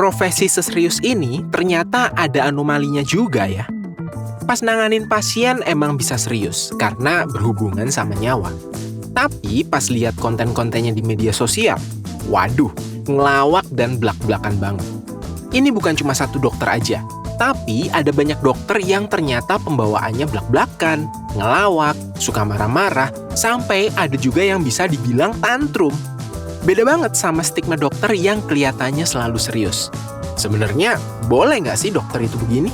Profesi seserius ini ternyata ada anomalinya juga ya. Pas nanganin pasien emang bisa serius karena berhubungan sama nyawa. Tapi pas lihat konten-kontennya di media sosial, waduh, ngelawak dan blak-blakan banget. Ini bukan cuma satu dokter aja, tapi ada banyak dokter yang ternyata pembawaannya blak-blakan, ngelawak, suka marah-marah, sampai ada juga yang bisa dibilang tantrum. Beda banget sama stigma dokter yang kelihatannya selalu serius. Sebenarnya, boleh nggak sih dokter itu begini?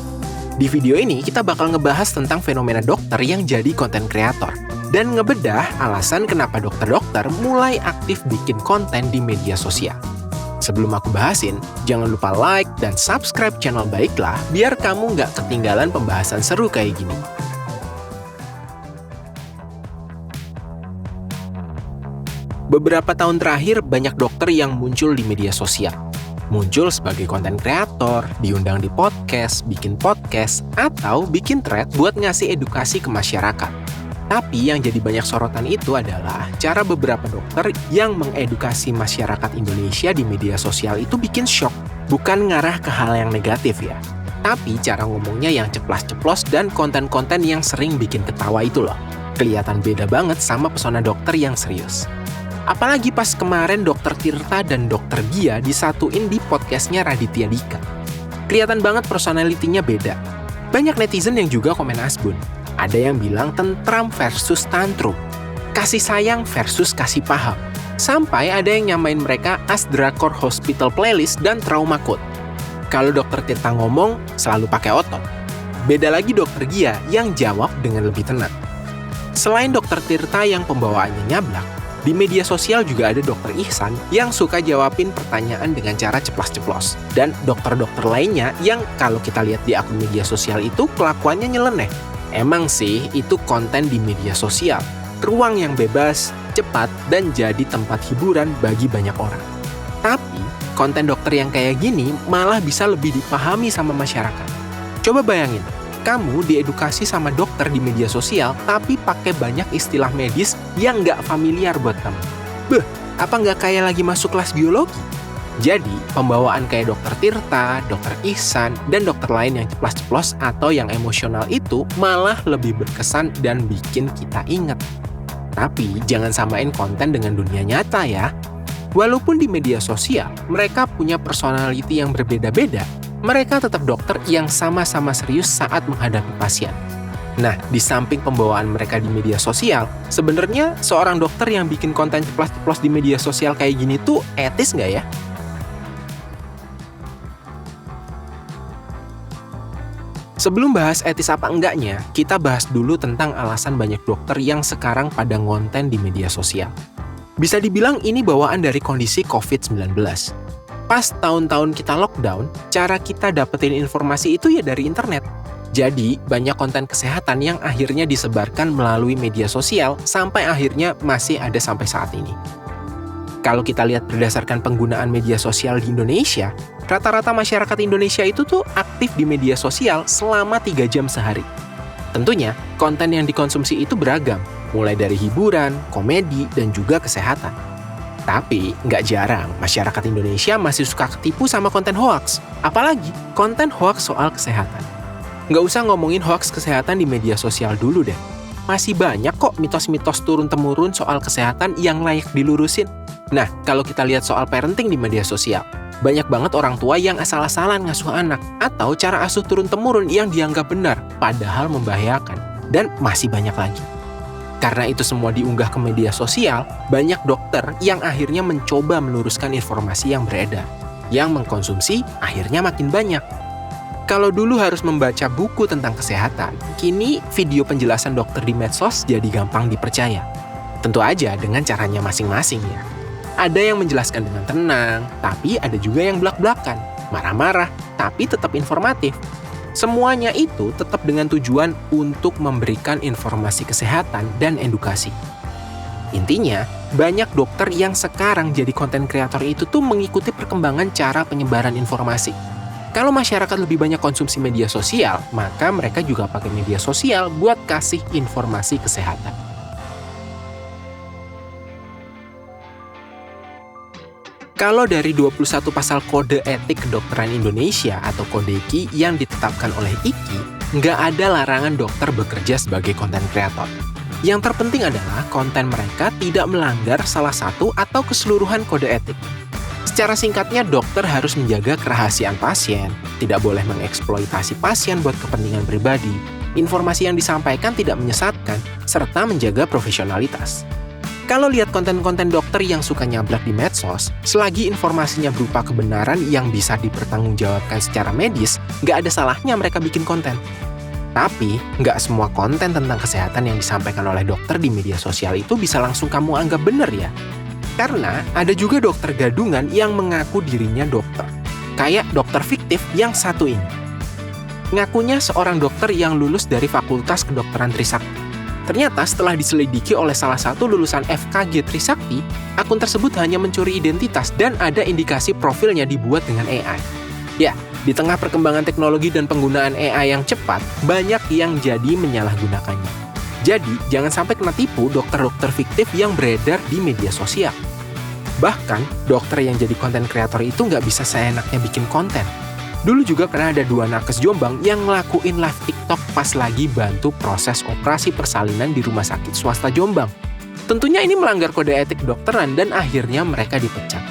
Di video ini, kita bakal ngebahas tentang fenomena dokter yang jadi konten kreator. Dan ngebedah alasan kenapa dokter-dokter mulai aktif bikin konten di media sosial. Sebelum aku bahasin, jangan lupa like dan subscribe channel Baiklah biar kamu nggak ketinggalan pembahasan seru kayak gini. Beberapa tahun terakhir, banyak dokter yang muncul di media sosial. Muncul sebagai konten kreator, diundang di podcast, atau bikin thread buat ngasih edukasi ke masyarakat. Tapi yang jadi banyak sorotan itu adalah cara beberapa dokter yang mengedukasi masyarakat Indonesia di media sosial itu bikin shock. Bukan ngarah ke hal yang negatif ya, tapi cara ngomongnya yang ceplas-ceplos dan konten-konten yang sering bikin ketawa itu loh. Kelihatan beda banget sama pesona dokter yang serius. Apalagi pas kemarin Dr. Tirta dan Dr. Gia disatuin di podcastnya Raditya Dika. Kelihatan banget personalitinya beda. Banyak netizen yang juga komen asbun. Ada yang bilang tentram versus tantrum, kasih sayang versus kasih paham. Sampai ada yang nyamain mereka as drakor hospital playlist dan trauma code. Kalau Dr. Tirta ngomong, selalu pakai otot. Beda lagi Dr. Gia yang jawab dengan lebih tenang. Selain Dr. Tirta yang pembawaannya nyablak, di media sosial juga ada Dr. Ihsan yang suka jawabin pertanyaan dengan cara ceplas-ceplos. Dan dokter-dokter lainnya yang kalau kita lihat di akun media sosial itu kelakuannya nyeleneh. Emang sih itu konten di media sosial, ruang yang bebas, cepat, dan jadi tempat hiburan bagi banyak orang. Tapi konten dokter yang kayak gini malah bisa lebih dipahami sama masyarakat. Coba bayangin, kamu diedukasi sama dokter di media sosial tapi pakai banyak istilah medis yang nggak familiar buat kamu. Beh, apa nggak kayak lagi masuk kelas biologi? Jadi, pembawaan kayak Dr. Tirta, Dr. Ihsan, dan dokter lain yang ceplas-ceplos atau yang emosional itu malah lebih berkesan dan bikin kita inget. Tapi, jangan samain konten dengan dunia nyata ya. Walaupun di media sosial, mereka punya personality yang berbeda-beda, mereka tetap dokter yang sama-sama serius saat menghadapi pasien. Nah, di samping pembawaan mereka di media sosial, sebenarnya seorang dokter yang bikin konten ceplas-ceplos di media sosial kayak gini tuh etis nggak ya? Sebelum bahas etis apa enggaknya, kita bahas dulu tentang alasan banyak dokter yang sekarang pada ngonten di media sosial. Bisa dibilang ini bawaan dari kondisi COVID-19. Pas tahun-tahun kita lockdown, cara kita dapetin informasi itu ya dari internet. Jadi, banyak konten kesehatan yang akhirnya disebarkan melalui media sosial sampai akhirnya masih ada sampai saat ini. Kalau kita lihat berdasarkan penggunaan media sosial di Indonesia, rata-rata masyarakat Indonesia itu tuh aktif di media sosial selama 3 jam sehari. Tentunya, konten yang dikonsumsi itu beragam, mulai dari hiburan, komedi, dan juga kesehatan. Tapi, nggak jarang masyarakat Indonesia masih suka ketipu sama konten hoaks, apalagi konten hoaks soal kesehatan. Nggak usah ngomongin hoaks kesehatan di media sosial dulu deh. Masih banyak kok mitos-mitos turun-temurun soal kesehatan yang layak dilurusin. Nah, kalau kita lihat soal parenting di media sosial, banyak banget orang tua yang asal-asalan ngasuh anak, atau cara asuh turun-temurun yang dianggap benar, padahal membahayakan, dan masih banyak lagi. Karena itu semua diunggah ke media sosial, banyak dokter yang akhirnya mencoba meluruskan informasi yang beredar. Yang mengkonsumsi akhirnya makin banyak. Kalau dulu harus membaca buku tentang kesehatan, kini video penjelasan dokter di medsos jadi gampang dipercaya. Tentu aja dengan caranya masing-masing ya. Ada yang menjelaskan dengan tenang, tapi ada juga yang blak-blakan, marah-marah, tapi tetap informatif. Semuanya itu tetap dengan tujuan untuk memberikan informasi kesehatan dan edukasi. Intinya, banyak dokter yang sekarang jadi konten kreator itu tuh mengikuti perkembangan cara penyebaran informasi. Kalau masyarakat lebih banyak konsumsi media sosial, maka mereka juga pakai media sosial buat kasih informasi kesehatan. Kalau dari 21 pasal Kode Etik Kedokteran Indonesia atau Kodeki yang ditetapkan oleh IKI, nggak ada larangan dokter bekerja sebagai konten kreator. Yang terpenting adalah konten mereka tidak melanggar salah satu atau keseluruhan kode etik. Secara singkatnya, dokter harus menjaga kerahasiaan pasien, tidak boleh mengeksploitasi pasien buat kepentingan pribadi, informasi yang disampaikan tidak menyesatkan, serta menjaga profesionalitas. Kalau lihat konten-konten dokter yang suka nyablak di medsos, selagi informasinya berupa kebenaran yang bisa dipertanggungjawabkan secara medis, nggak ada salahnya mereka bikin konten. Tapi, nggak semua konten tentang kesehatan yang disampaikan oleh dokter di media sosial itu bisa langsung kamu anggap benar ya. Karena ada juga dokter gadungan yang mengaku dirinya dokter. Kayak dokter fiktif yang satu ini. Ngakunya seorang dokter yang lulus dari Fakultas Kedokteran Trisakti. Ternyata setelah diselidiki oleh salah satu lulusan FKG Trisakti, akun tersebut hanya mencuri identitas dan ada indikasi profilnya dibuat dengan AI. Ya, di tengah perkembangan teknologi dan penggunaan AI yang cepat, banyak yang jadi menyalahgunakannya. Jadi, jangan sampai kena tipu dokter-dokter fiktif yang beredar di media sosial. Bahkan, dokter yang jadi konten kreator itu nggak bisa seenaknya bikin konten. Dulu juga pernah ada 2 nakes Jombang yang ngelakuin live TikTok pas lagi bantu proses operasi persalinan di rumah sakit swasta Jombang. Tentunya ini melanggar kode etik kedokteran dan akhirnya mereka dipecat.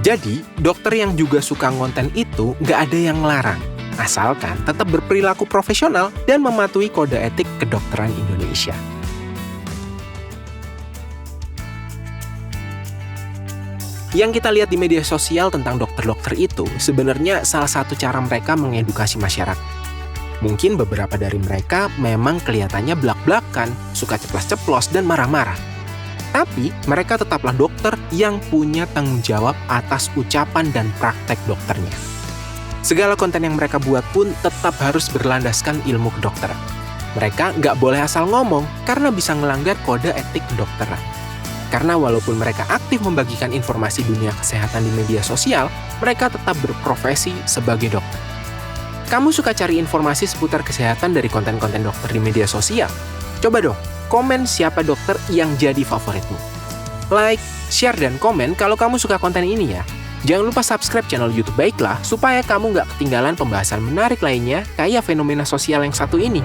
Jadi, dokter yang juga suka ngonten itu nggak ada yang ngelarang, asalkan tetap berperilaku profesional dan mematuhi kode etik kedokteran Indonesia. Yang kita lihat di media sosial tentang dokter-dokter itu sebenarnya salah satu cara mereka mengedukasi masyarakat. Mungkin beberapa dari mereka memang kelihatannya blak-blakan, suka ceplos-ceplos dan marah-marah. Tapi mereka tetaplah dokter yang punya tanggung jawab atas ucapan dan praktek dokternya. Segala konten yang mereka buat pun tetap harus berlandaskan ilmu kedokteran. Mereka nggak boleh asal ngomong karena bisa ngelanggar kode etik kedokteran. Karena walaupun mereka aktif membagikan informasi dunia kesehatan di media sosial, mereka tetap berprofesi sebagai dokter. Kamu suka cari informasi seputar kesehatan dari konten-konten dokter di media sosial? Coba dong, komen siapa dokter yang jadi favoritmu. Like, share, dan komen kalau kamu suka konten ini ya. Jangan lupa subscribe channel YouTube Baiklah supaya kamu nggak ketinggalan pembahasan menarik lainnya kayak fenomena sosial yang satu ini.